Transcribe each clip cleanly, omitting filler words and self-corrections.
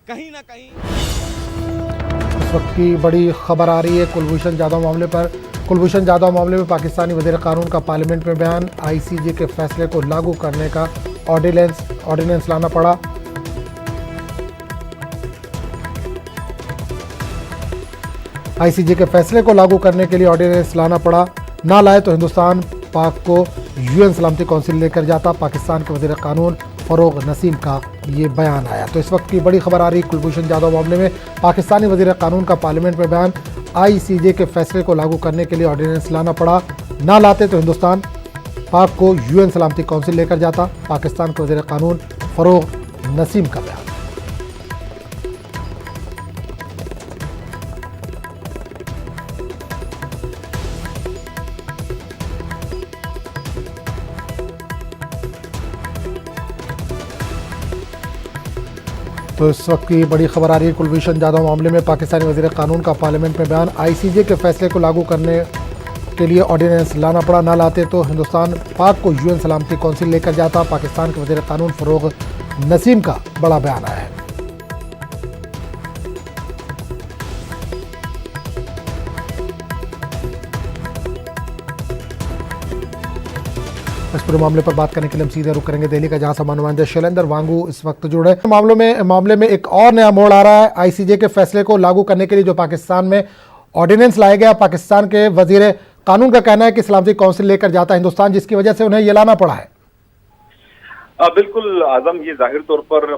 कहीं ना कहीं इस वक्त की बड़ी खबर आ रही है कुलभूषण जाधव मामले पर। कुलभूषण जाधव मामले में पाकिस्तानी वज़ीर कानून का पार्लियामेंट में बयान। आईसीजे के फैसले को लागू करने का ऑर्डिनेंस लाना पड़ा। आईसीजे के फैसले को लागू करने के लिए ऑर्डिनेंस लाना पड़ा। ना लाए तो हिंदुस्तान पाक को यूएन सलामती काउंसिल लेकर जाता। पाकिस्तान के वज़ीर कानून फरोग नसीम का ये बयान आया। तो इस वक्त की बड़ी खबर आ रही कुलभूषण जाधव मामले में पाकिस्तानी वज़ीर कानून का पार्लियामेंट में बयान। आईसीजे के फैसले को लागू करने के लिए ऑर्डिनेंस लाना पड़ा। ना लाते तो हिंदुस्तान पाक को यूएन सलामती काउंसिल लेकर जाता। पाकिस्तान के वज़ीर कानून फरोग नसीम का बयान। तो इस वक्त की बड़ी खबर आ रही है कुलभूषण जाधव मामले में पाकिस्तानी वज़ीर कानून का पार्लियामेंट में बयान। आईसीजे के फैसले को लागू करने के लिए ऑर्डिनेंस लाना पड़ा। ना लाते तो हिंदुस्तान पाक को यूएन सलामती काउंसिल लेकर जाता। पाकिस्तान के वज़ीर कानून फरोग नसीम का बड़ा बयान आया है। इस पूरे मामले पर बात करने के लिए हम सीधे रुक करेंगे दिल्ली का, जहां से नुमाइंदे शैलेंद्र वांगू इस वक्त जुड़े। मामले में एक और नया मोड़ आ रहा है। आईसीजे के फैसले को लागू करने के लिए जो पाकिस्तान में ऑर्डिनेंस लाया गया, पाकिस्तान के वजीर कानून का कहना है कि सलामती काउंसिल लेकर जाता है हिंदुस्तान, जिसकी वजह से उन्हें ये लाना पड़ा है। बिल्कुल आजम, ये जाहिर तौर पर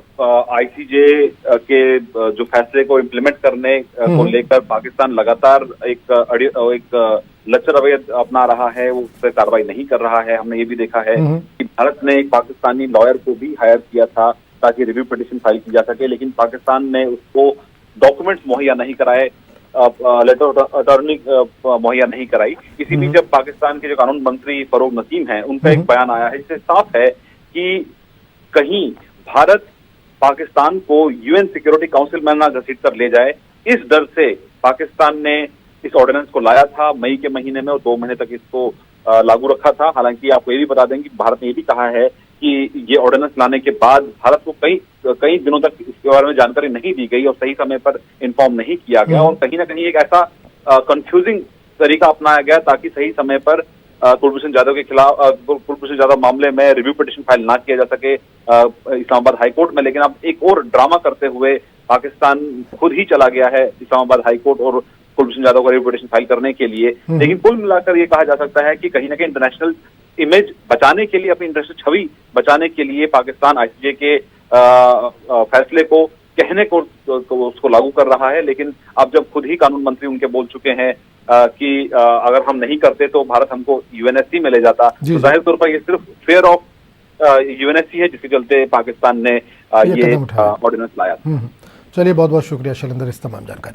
आईसीजे के जो फैसले को इम्प्लीमेंट करने को लेकर पाकिस्तान लगातार एक लचर रवैया अपना रहा है, वो उस पर कार्रवाई नहीं कर रहा है। हमने ये भी देखा है कि भारत ने एक पाकिस्तानी लॉयर को भी हायर किया था ताकि रिव्यू पिटीशन फाइल की जा सके, लेकिन पाकिस्तान ने उसको डॉक्यूमेंट्स मुहैया नहीं कराए, लेटर अटॉर्नी मुहैया नहीं कराई। इसी बीच जब पाकिस्तान के जो कानून मंत्री फरोग नसीम हैं, उनका एक बयान आया है जिससे साफ है कि कहीं भारत पाकिस्तान को यूएन सिक्योरिटी काउंसिल में ना घसीट कर ले जाए, इस डर से पाकिस्तान ने इस ऑर्डिनेंस को लाया था मई के महीने में और 2 महीने तक इसको लागू रखा था। हालांकि आपको ये भी बता दें कि भारत ने ये भी कहा है कि ये ऑर्डिनेंस लाने के बाद भारत को कई दिनों तक इसके बारे में जानकारी नहीं दी गई और सही समय पर इन्फॉर्म नहीं किया गया, और कहीं ना कहीं एक ऐसा कंफ्यूजिंग तरीका अपनाया गया ताकि सही समय पर कुलभूषण जाधव के खिलाफ कुलभूषण जाधव मामले में रिव्यू पिटीशन फाइल ना किया जा सके इस्लामाबाद हाईकोर्ट में। लेकिन अब एक और ड्रामा करते हुए पाकिस्तान खुद ही चला गया है इस्लामाबाद हाईकोर्ट और कुलभूषण जाधव को रिव्यू पिटीशन फाइल करने के लिए। लेकिन कुल मिलाकर ये कहा जा सकता है कि कहीं ना कहीं इंटरनेशनल इमेज बचाने के लिए, अपनी इंटरनेशनल छवि बचाने के लिए पाकिस्तान आईसीजे के फैसले को कहने को उसको लागू कर रहा है। लेकिन अब जब खुद ही कानून मंत्री उनके बोल चुके हैं कि अगर हम नहीं करते तो भारत हमको यूएनएससी में ले जाता, तो जाहिर तौर पर ये सिर्फ फेयर ऑफ यूएनएससी है जिसके चलते पाकिस्तान ने ये ऑर्डिनेंस लाया। चलिए, बहुत बहुत शुक्रिया शैलेंद्र इस तमाम जानकारी।